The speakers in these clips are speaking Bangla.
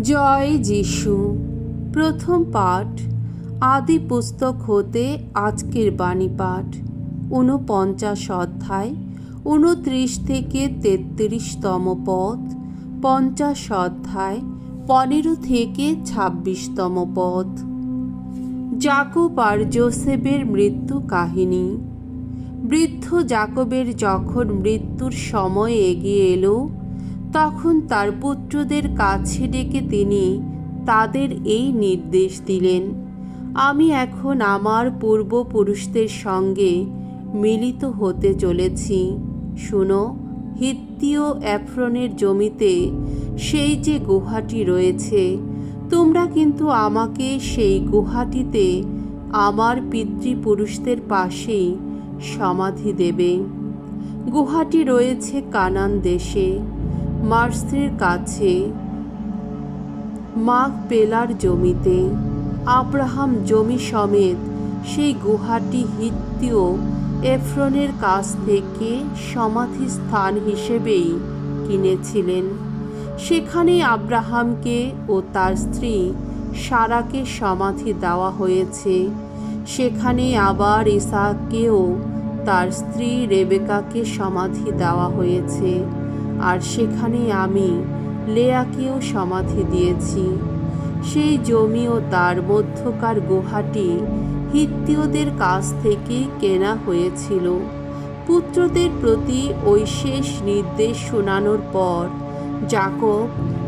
জয় যিশু। প্রথম পাঠ আদি পুস্তক হতে আজকের বাণী পাঠ ৪৯ অধ্যায় ২৯ থেকে ৩৩তম পদ, ৫০ অধ্যায় ১৫ থেকে ২৬তম পদ। যাকব আর যোসেফের মৃত্যু কাহিনী। বৃদ্ধ যাকবের যখন মৃত্যুর সময় এগিয়ে এলো, তখন তার পুত্রদের কাছে ডেকে তিনি তাদের এই নির্দেশ দিলেন, আমি এখন আমার পূর্বপুরুষদের সঙ্গে মিলিত হতে চলেছি। শুনো, হিত্তীয় এফ্রনের জমিতে সেই যে গুহাটি রয়েছে, তোমরা কিন্তু আমাকে সেই গুহাটিতে আমার পিতৃপুরুষদের পাশেই সমাধি দেবে। গুহাটি রয়েছে কানান দেশে, মার্সের কাছে মাগপেলার জমিতে। আব্রাহাম জমি সমেত সেই গুহাটি হিত্তীয় এফ্রনের কাছ থেকে সমাধি স্থান হিসেবেই কিনেছিলেন। সেখানেই আব্রাহামকে ও তার স্ত্রী সারাকে সমাধি দেওয়া হয়েছে। সেখানেই আবার ইসাককেও তার স্ত্রী রেবেকাকে সমাধি দেওয়া হয়েছে। আর সেখানেই আমি লেয়াকেও সমাধি দিয়েছি। সেই জমি ও তার মধ্যকার গুহাটি হিত্তীয়দের কাছ থেকে কেনা হয়েছিল। পুত্রদের প্রতি ওই শেষ নির্দেশ শোনানোর পর যাকব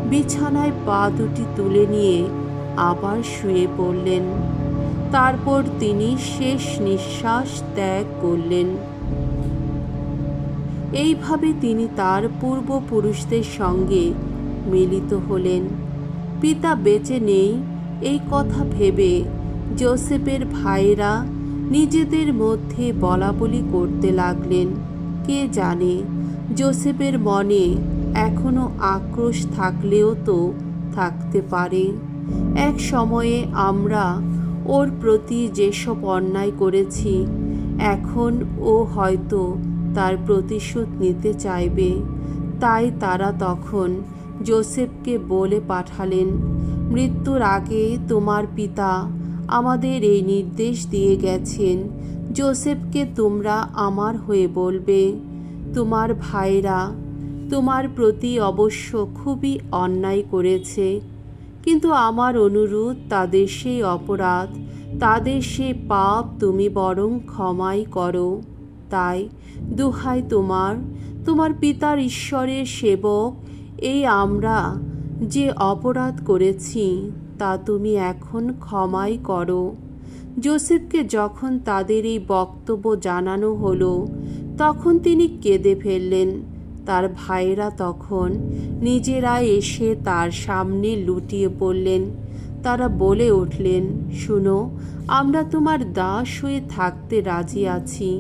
বিছানায় পা দুটি তুলে নিয়ে আবার শুয়ে পড়লেন। তারপর তিনি শেষ নিঃশ্বাস ত্যাগ করলেন। এইভাবে তিনি তার পূর্বপুরুষদের সঙ্গে মিলিত হলেন। পিতা বেঁচে নেই এই কথা ভেবে যোসেফের ভাইরা নিজেদের মধ্যে বলাবলি করতে লাগলেন। কে জানে, যোসেফের মনে এখনো আক্রোশ থাকলেও তো থাকতে পারে। এক সময়ে আমরা ওর প্রতি যেসব অন্যায় করেছি, এখন ও হয়তো তার প্রতিশোধ নিতে চাইবে। তাই তারা তখন যোসেফকে বলে পাঠালেন, মৃত্যুর আগে তোমার পিতা আমাদের এই নির্দেশ দিয়ে গেছেন, যোসেফকে তোমরা আমার হয়ে বলবে, তোমার ভাইরা তোমার প্রতি অবশ্য খুবই অন্যায় করেছে, কিন্তু আমার অনুরোধ, তাদের সেই অপরাধ, তাদের সে পাপ তুমি বরং ক্ষমাই করো। তাই দোহাই তোমার পিতার ঈশ্বরের সেবক, এই আমরা যে অপরাধ করেছি তা তুমি এখন ক্ষমাই করো। যোসেফকে যখন তাদের এই বক্তব্য জানানো হলো, তখন তিনি কেঁদে ফেললেন। তার ভাইরা তখন নিজেরা এসে তার সামনে লুটিয়ে পড়লেন। তারা বলে উঠলেন, শুনো, আমরা তোমার দাস হয়ে থাকতে রাজি আছি।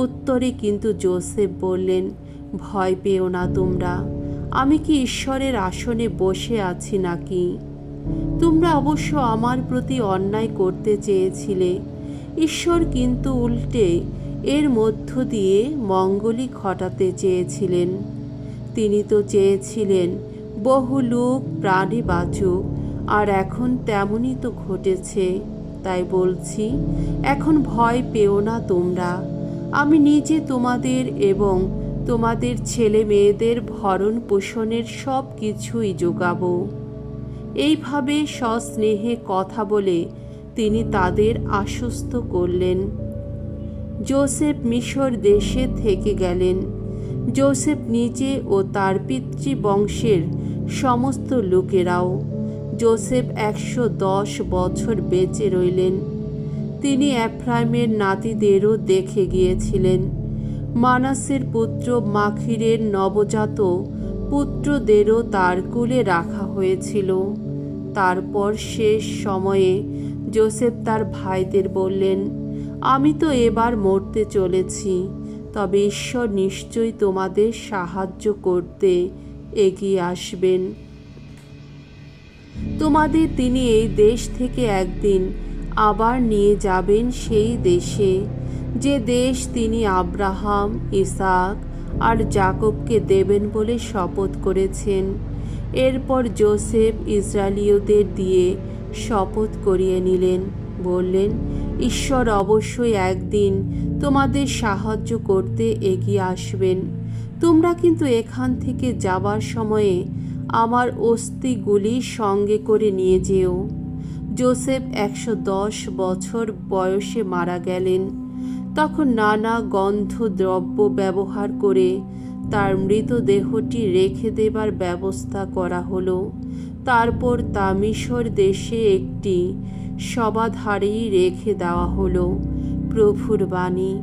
উত্তরে কিন্তু যোসেফ বললেন, ভয় পেও না তোমরা, আমি কি ঈশ্বরের আসনে বসে আছি নাকি? তোমরা অবশ্য আমার প্রতি অন্যায় করতে চেয়েছিলে, ঈশ্বর কিন্তু উল্টে এর মধ্য দিয়ে মঙ্গলই ঘটাতে চেয়েছিলেন। তিনি তো চেয়েছিলেন বহু লোক প্রাণে বাঁচুক, আর এখন তেমনই তো ঘটেছে। তাই বলছি, এখন ভয় পেও না তোমরা, আমি নিজে তোমাদের এবং তোমাদের ছেলে মেয়েদের ভরণ পোষণের সব কিছুই যোগাবো। এইভাবে সস্নেহে কথা বলে তিনি তাদের আশ্বস্ত করলেন। যোসেফ মিশর দেশে থেকে গেলেন। যোসেফ নিজে ও তার পিতৃবংশের সমস্ত লোকেরাও। যোসেফ ১১০ বছর বেঁচে রইলেন। তিনি এফ্রাইমের নাতিদেরও দেখে গিয়েছিলেন। মানাসের পুত্র মাখিরের নবজাত পুত্রদেরও তার কোলে রাখা হয়েছিল। তারপর শেষ সময়ে যোসেফ তার ভাইদের বললেন, আমি তো এবার মরতে চলেছি, তবে ঈশ্বর নিশ্চয়ই তোমাদের সাহায্য করতে এগিয়ে আসবেন। তোমাদের তিনি এই দেশ থেকে একদিন আবার নিয়ে যাবেন সেই দেশে, যে দেশ তিনি আব্রাহাম, ইসাক আর যাকবকে দেবেন বলে শপথ করেছেন। এরপর যোসেফ ইসরায়েলীয়দের দিয়ে শপথ করিয়ে নিলেন, বললেন, ঈশ্বর অবশ্যই একদিন তোমাদের সাহায্য করতে এগিয়ে আসবেন। তোমরা কিন্তু এখান থেকে যাবার সময়ে আমার অস্থিগুলি সঙ্গে করে নিয়ে যেও। যোসেফ 110 বছর বয়সে মারা গেলেন। তখন নানা গন্ধদ্রব্য ব্যবহার করে তার মৃতদেহটি রেখে দেবার ব্যবস্থা করা হলো। তারপর তা মিশর দেশে একটি শবাধারেই রেখে দেওয়া হলো। প্রভুর বাণী।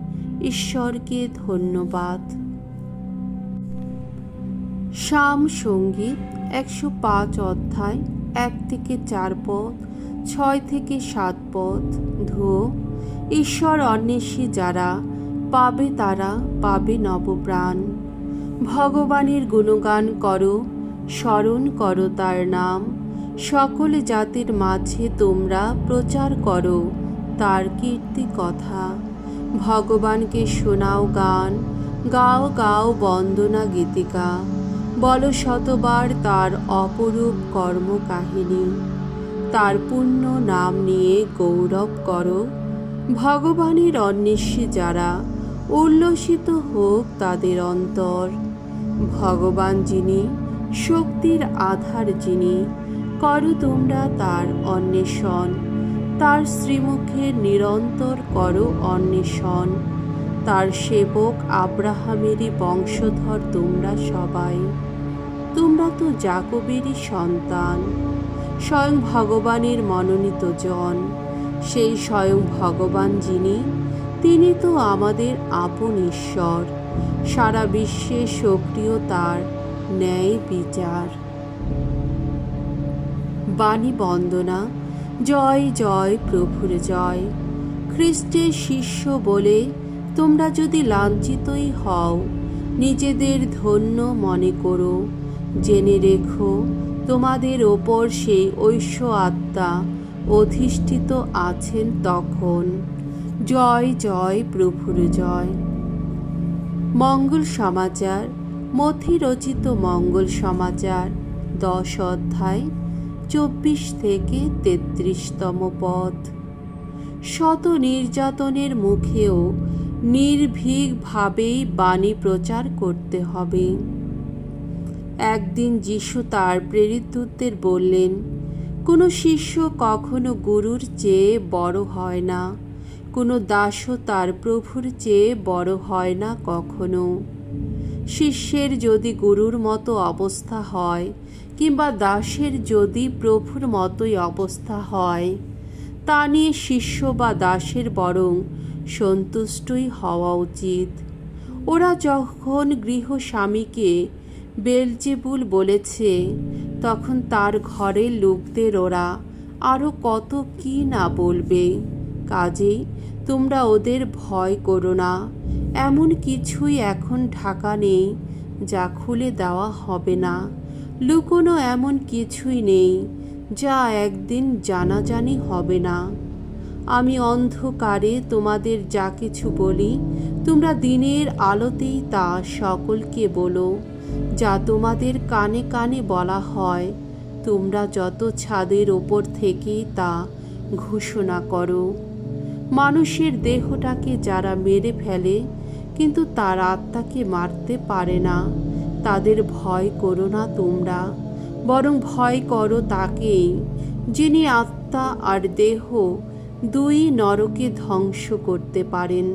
ঈশ্বরকে ধন্যবাদ। সাম সঙ্গীত 105 অধ্যায় 1 থেকে 4 পদ, 6 থেকে 7 পদ। ধুয়ো। ঈশ্বর অন্বেষী যারা পাবে তারা পাবে নবপ্রাণ। ভগবানের গুণগান করো, স্মরণ করো তার নাম। সকল জাতির মাঝে তোমরা প্রচার করো তার কীর্তি কথা। ভগবানকে শোনাও গান, গাও গাও বন্দনা গীতিকা। বলো শতবার তার অপরূপ কর্মকাহিনী। তার পুণ্য নাম নিয়ে গৌরব করো। ভগবানের অন্বেষী যারা, উল্লসিত হোক তাদের অন্তর। ভগবান যিনি, শক্তির আধার যিনি, করো তোমরা তার অন্বেষণ। তার শ্রীমুখের নিরন্তর করো অন্বেষণ। তার সেবক আব্রাহামেরই বংশধর তোমরা সবাই। তোমরা তো যাকবেরই সন্তান, স্বয়ং ভগবানের মনোনীত জন। সেই স্বয়ং ভগবান যিনি, তিনি তো আমাদের আপন ঈশ্বর। সারা বিশ্বে সক্রিয় তার ন্যায় বিচার। বাণী বন্দনা। জয় জয় প্রভুর জয়। খ্রিস্টের শিষ্য বলে তোমরা যদি লাঞ্ছিতই হও, নিজেদের ধন্য মনে করো। জেনে রেখো তোমাদের ওপর সেই ঐশ্ব আত্মা অধিষ্ঠিত আছেন তখন। জয় জয় প্রভুর জয়। মঙ্গল সমাচার। মথি রচিত মঙ্গল সমাচার 10 অধ্যায় 24 থেকে 33তম পদ। শত নির্যাতনের মুখেও নির্ভীকভাবেই বাণী প্রচার করতে হবে। একদিন যিশু তার প্রেরিতদের বললেন, কোনো শিষ্য কখনো গুরুর চেয়ে বড় হয় না, কোনো দাসও তার প্রভুর চেয়ে বড় হয় না কখনো। শিষ্যের যদি গুরুর মতো অবস্থা হয়, কিংবা দাসের যদি প্রভুর মতোই অবস্থা হয়, তা নিয়ে শিষ্য বা দাসের বরং সন্তুষ্টই হওয়া উচিত। ওরা যখন গৃহস্বামীকে বেলজেবুল বলেছে, তখন তার ঘরের লোকদের ওরা আরও কত কি না বলবে। কাজেই তোমরা ওদের ভয় করো না। এমন কিছুই এখন ঢাকা নেই যা খুলে দেওয়া হবে না, লুকোনো এমন কিছুই নেই যা একদিন জানাজানি হবে না। আমি অন্ধকারে তোমাদের যা কিছু বলি, তোমরা দিনের আলোতেই তা সকলকে বলো। যা তোমাদের কানে কানে বলা হয়, তোমরা যত ছাদের ওপর থেকেই তা ঘোষণা করো। মানুষের দেহটাকে যারা মেরে ফেলে কিন্তু তার আত্মাকে মারতে পারে না, তাদের ভয় করো না তোমরা, বরং ভয় করো তাকেই, যিনি আত্মা আর দেহ দুই নরকে ধ্বংস করতে পারেন।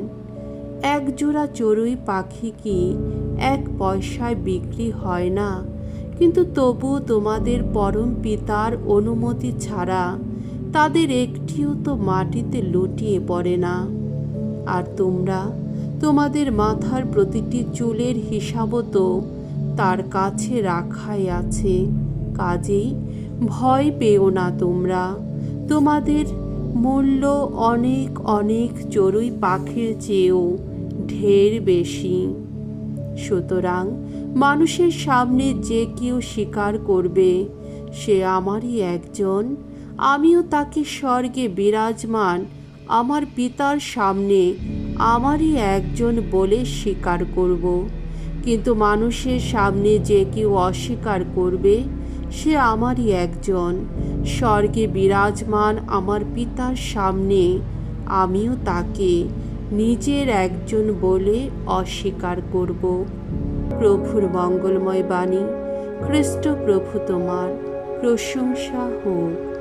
এক জোড়া চড়ুই পাখি কি 1 পয়সায় বিক্রি হয় না? কিন্তু তবু তোমাদের পরম পিতার অনুমতি ছাড়া তাদের একটিও তো মাটিতে লুটিয়ে পড়ে না। আর তোমরা, তোমাদের মাথার প্রতিটি চুলের হিসাবও তো তার কাছে রাখাই আছে। কাজেই ভয় পেও না তোমরা। তোমাদের মূল্য অনেক অনেক চড়ুই পাখির চেয়েও ঢের বেশি। সুতরাং মানুষের সামনে যে কেউ স্বীকার করবে সে আমারই একজন, আমিও তাকে স্বর্গে বিরাজমান আমার পিতার সামনে আমারই একজন বলে স্বীকার করব। কিন্তু মানুষের সামনে যে কেউ অস্বীকার করবে সে আমারই একজন। স্বর্গে বিরাজমান আমার পিতার সামনে আমিও তাকে নিজের একজন বলে অস্বীকার করব। প্রভুর মঙ্গলময় বাণী। খ্রিস্ট প্রভু তোমার প্রশংসা হোক।